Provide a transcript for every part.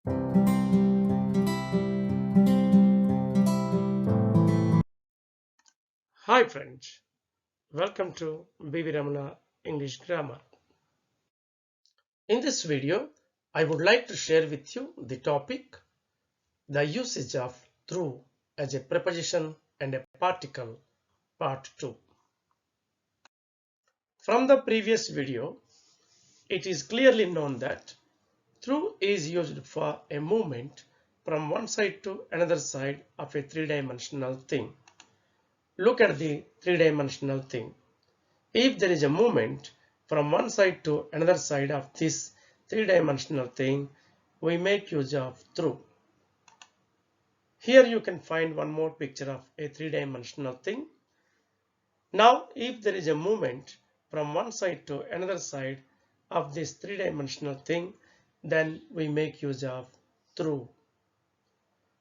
Hi friends, welcome to BB Ramana English Grammar. In this video, I would like to share with you the topic, the usage of through as a preposition and a particle, part 2. From the previous video, it is clearly known that through is used for a movement from one side to another side of a three-dimensional thing. Look at the three-dimensional thing. If there is a movement from one side to another side of this three-dimensional thing, we make use of through. Here you can find one more picture of a three-dimensional thing. Now, if there is a movement from one side to another side of this three-dimensional thing, then we make use of through.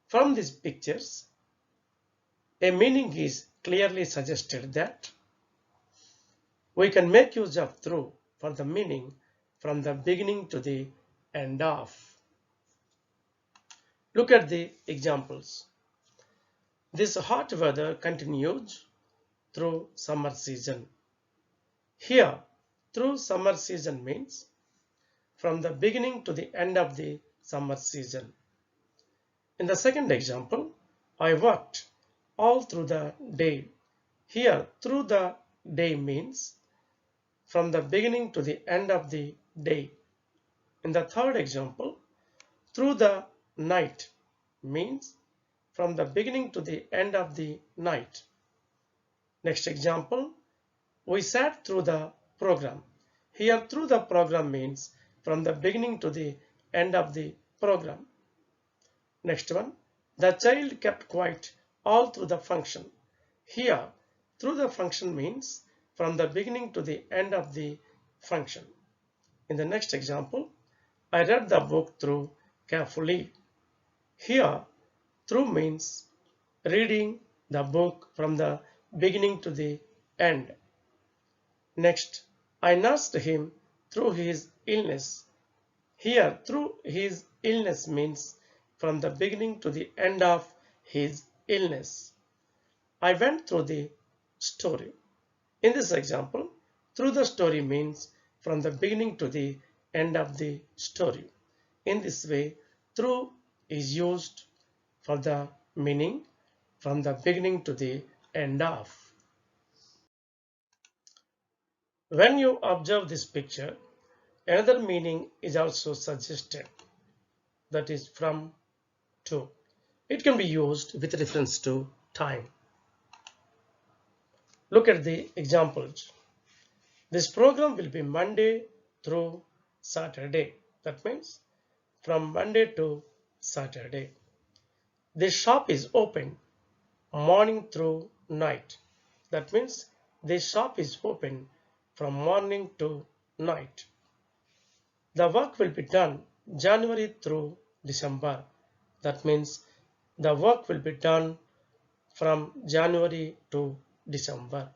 From these pictures, a meaning is clearly suggested that we can make use of through for the meaning from the beginning to the end of. Look at the examples. This hot weather continues through summer season. Here, through summer season means from the beginning to the end of the summer season. In the second example, I worked all through the day. Here, through the day means from the beginning to the end of the day. In the third example, through the night means from the beginning to the end of the night. Next example, we sat through the program. Here, through the program means from the beginning to the end of the program. Next one, the child kept quiet all through the function. Here, through the function means from the beginning to the end of the function. In the next example, I read the book through carefully. Here, through means reading the book from the beginning to the end. Next, I nursed him through his illness. Here, through his illness means from the beginning to the end of his illness. I went through the story. In this example, through the story means from the beginning to the end of the story. In this way, through is used for the meaning from the beginning to the end of. When you observe this picture, another meaning is also suggested, that is from to. It can be used with reference to time. Look at the examples. This program will be Monday through Saturday. That means from Monday to Saturday. This shop is open morning through night. That means this shop is open from morning to night. The work will be done January through December. That means the work will be done from January to December.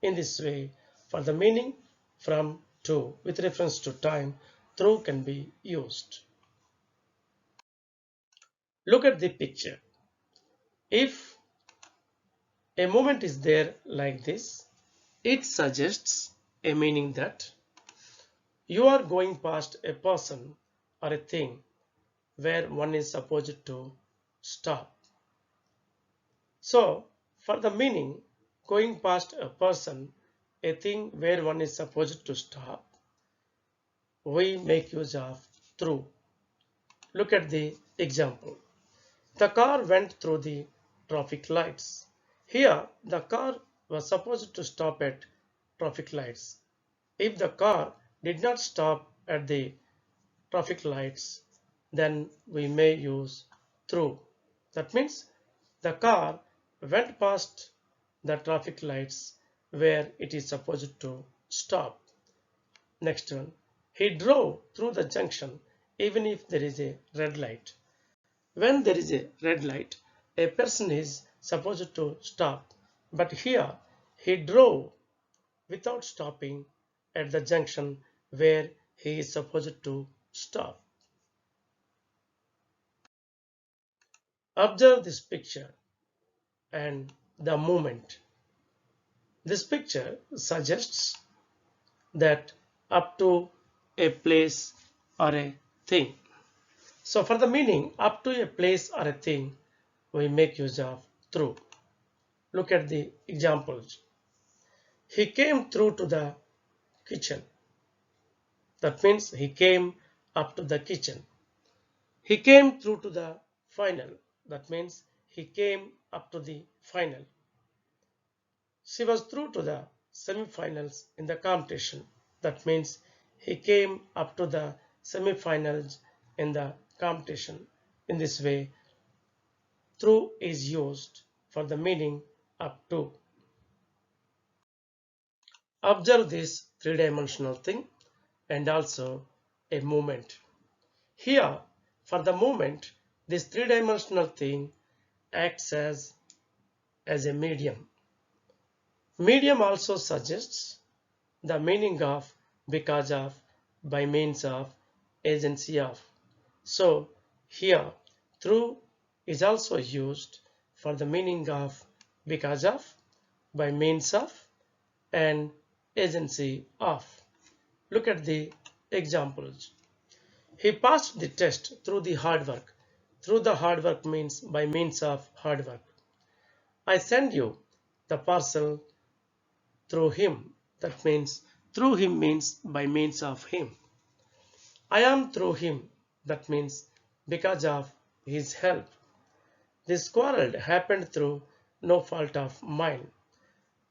In this way, for the meaning from to with reference to time, through can be used. Look at the picture. If a movement is there like this, it suggests a meaning that you are going past a person or a thing where one is supposed to stop. So, for the meaning, going past a person, a thing where one is supposed to stop, we make use of through. Look at the example. The car went through the traffic lights. Here, the car was supposed to stop at traffic lights. If the car did not stop at the traffic lights, then we may use through. That means the car went past the traffic lights where it is supposed to stop. Next one, he drove through the junction even if there is a red light. When there is a red light, a person is supposed to stop. But here, he drove without stopping at the junction where he is supposed to stop. Observe this picture and the movement. This picture suggests that up to a place or a thing. So for the meaning up to a place or a thing, we make use of through. Look at the examples. He came through to the kitchen. That means he came up to the kitchen. He came through to the final. That means he came up to the final. She was through to the semi-finals in the competition. That means he came up to the semi-finals in the competition. In this way, through is used for the meaning up to. Observe this three-dimensional thing and also a movement. Here, for the movement, this three-dimensional thing acts as a medium. Medium also suggests the meaning of, because of, by means of, agency of. So here through is also used for the meaning of, because of, by means of, and agency of. Look at the examples. He passed the test through the hard work. Through the hard work means by means of hard work. I send you the parcel through him. That means through him means by means of him. I am through him. That means because of his help. This quarrel happened through no fault of mine.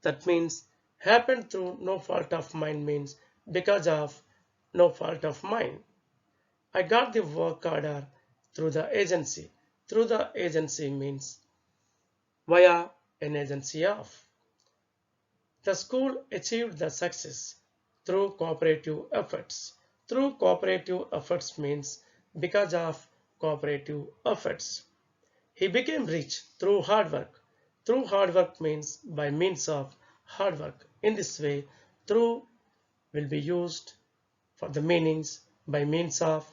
That means happened through no fault of mine means because of no fault of mine. I got the work order through the agency. Through the agency means via an agency of. The school achieved the success through cooperative efforts. Through cooperative efforts means because of cooperative efforts. He became rich through hard work. Through hard work means by means of hard work. In this way, through will be used for the meanings by means of,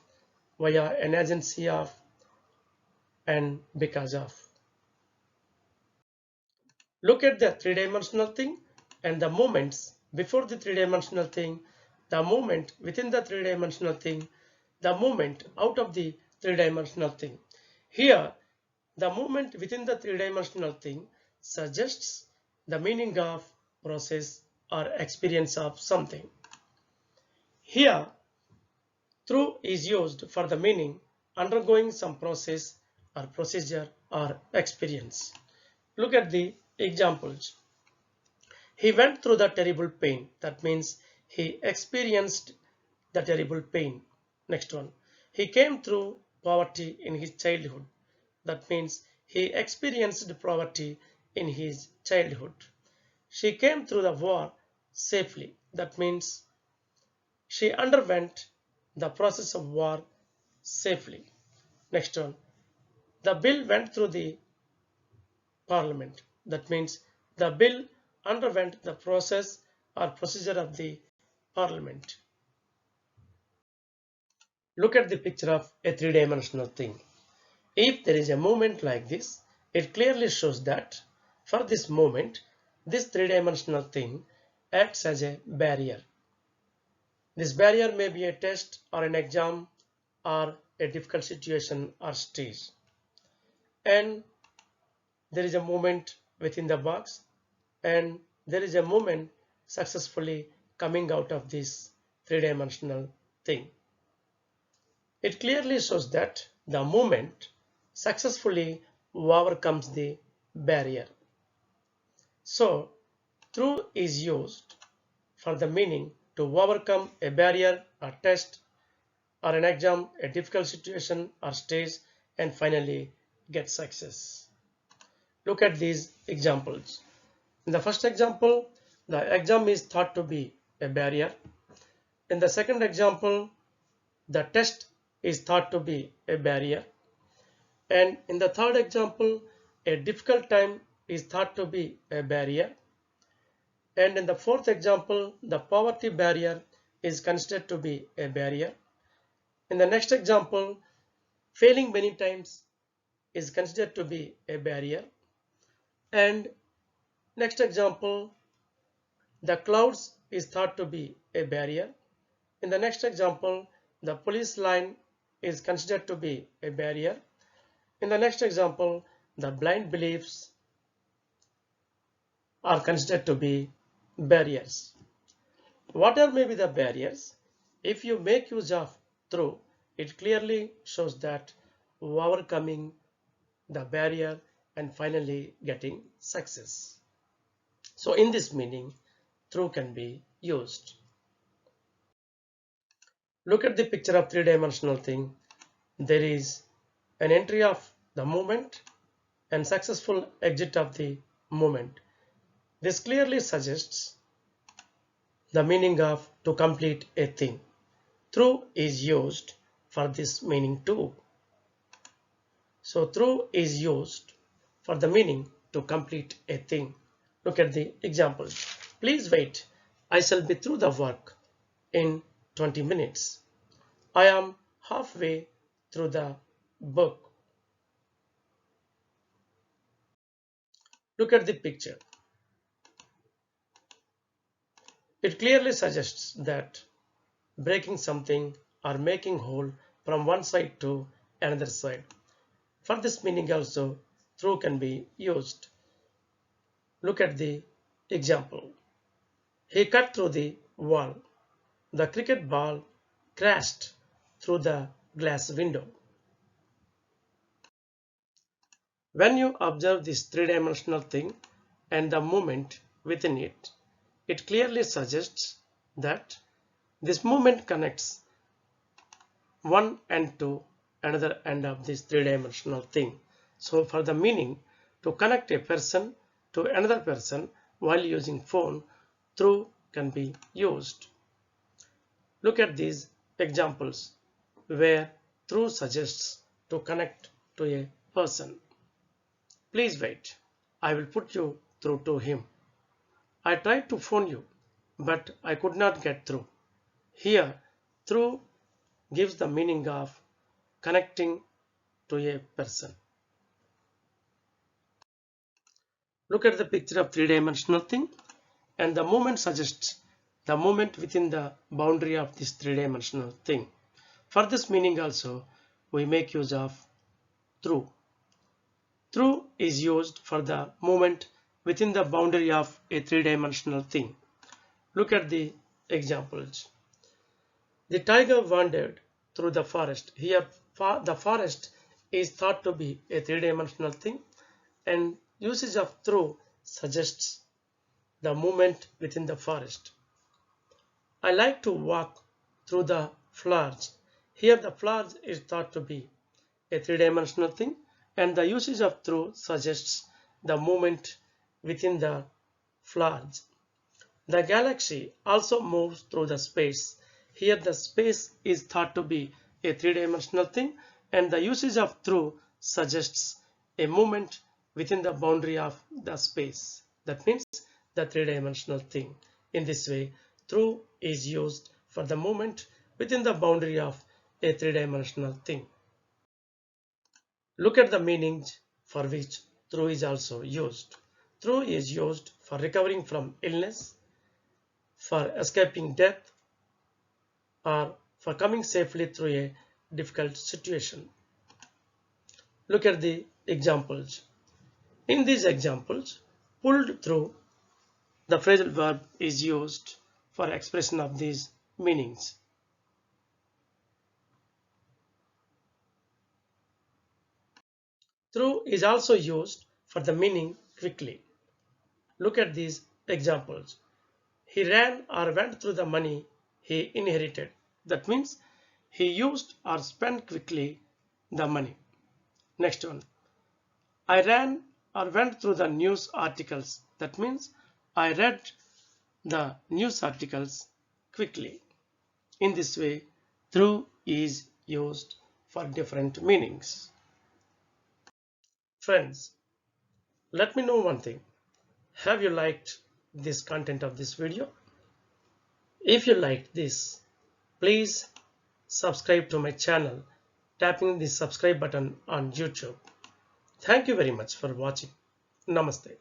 via an agency of, and because of. Look at the three-dimensional thing and the moments before the three-dimensional thing, the moment within the three-dimensional thing, the moment out of the three-dimensional thing. Here, the movement within the three-dimensional thing suggests the meaning of, process, or experience of something. Here, through is used for the meaning undergoing some process or procedure or experience. Look at the examples. He went through the terrible pain. That means he experienced the terrible pain. Next one. He came through poverty in his childhood. That means he experienced poverty in his childhood. She came through the war safely. That means she underwent the process of war safely. Next one. The bill went through the parliament. That means the bill underwent the process or procedure of the parliament. Look at the picture of a three-dimensional thing. If there is a movement like this, it clearly shows that for this movement, this three-dimensional thing acts as a barrier. This barrier may be a test or an exam or a difficult situation or stage. And there is a movement within the box, and there is a movement successfully coming out of this three-dimensional thing. It clearly shows that the movement successfully overcomes the barrier. So, through is used for the meaning to overcome a barrier, a test, or an exam, a difficult situation or stage, and finally get success. Look at these examples. In the first example, the exam is thought to be a barrier. In the second example, the test is thought to be a barrier. And in the third example, a difficult time is thought to be a barrier. And in the fourth example, the poverty barrier is considered to be a barrier. In the next example, failing many times is considered to be a barrier. And next example, the clouds is thought to be a barrier. In the next example, the police line is considered to be a barrier. In the next example, the blind beliefs are considered to be barriers. Whatever may be the barriers, if you make use of through, it clearly shows that overcoming the barrier and finally getting success. So in this meaning, through can be used. Look at the picture of three-dimensional thing. There is an entry of the movement and successful exit of the movement. This clearly suggests the meaning of to complete a thing. Through is used for this meaning too. So through is used for the meaning to complete a thing. Look at the example. Please wait. I shall be through the work in 20 minutes. I am halfway through the book. Look at the picture. It clearly suggests that breaking something or making whole from one side to another side. For this meaning also, through can be used. Look at the example. He cut through the wall. The cricket ball crashed through the glass window. When you observe this three-dimensional thing and the movement within it, it clearly suggests that this movement connects one end to another end of this three-dimensional thing. So for the meaning to connect a person to another person while using phone, through can be used. Look at these examples where through suggests to connect to a person. Please wait. I will put you through to him. I tried to phone you, but I could not get through. Here, through gives the meaning of connecting to a person. Look at the picture of three-dimensional thing and the movement suggests the movement within the boundary of this three-dimensional thing. For this meaning also, we make use of through. Through is used for the movement within the boundary of a three-dimensional thing. Look at the examples. The tiger wandered through the forest. Here, the forest is thought to be a three-dimensional thing, and usage of through suggests the movement within the forest. I like to walk through the flowers. Here, the flowers is thought to be a three-dimensional thing, and the usage of through suggests the movement within the flowers. The galaxy also moves through the space. Here the space is thought to be a three-dimensional thing, and the usage of through suggests a movement within the boundary of the space. That means the three-dimensional thing. In this way, through is used for the movement within the boundary of a three-dimensional thing. Look at the meanings for which through is also used. Through is used for recovering from illness, for escaping death, or for coming safely through a difficult situation. Look at the examples. In these examples, pulled through, the phrasal verb is used for expression of these meanings. Through is also used for the meaning quickly. Look at these examples. He ran or went through the money he inherited. That means he used or spent quickly the money. Next one. I ran or went through the news articles. That means I read the news articles quickly. In this way, through is used for different meanings. Friends, let me know one thing. Have you liked this content of this video? If you liked this, please subscribe to my channel tapping the subscribe button on YouTube. Thank you very much for watching. Namaste.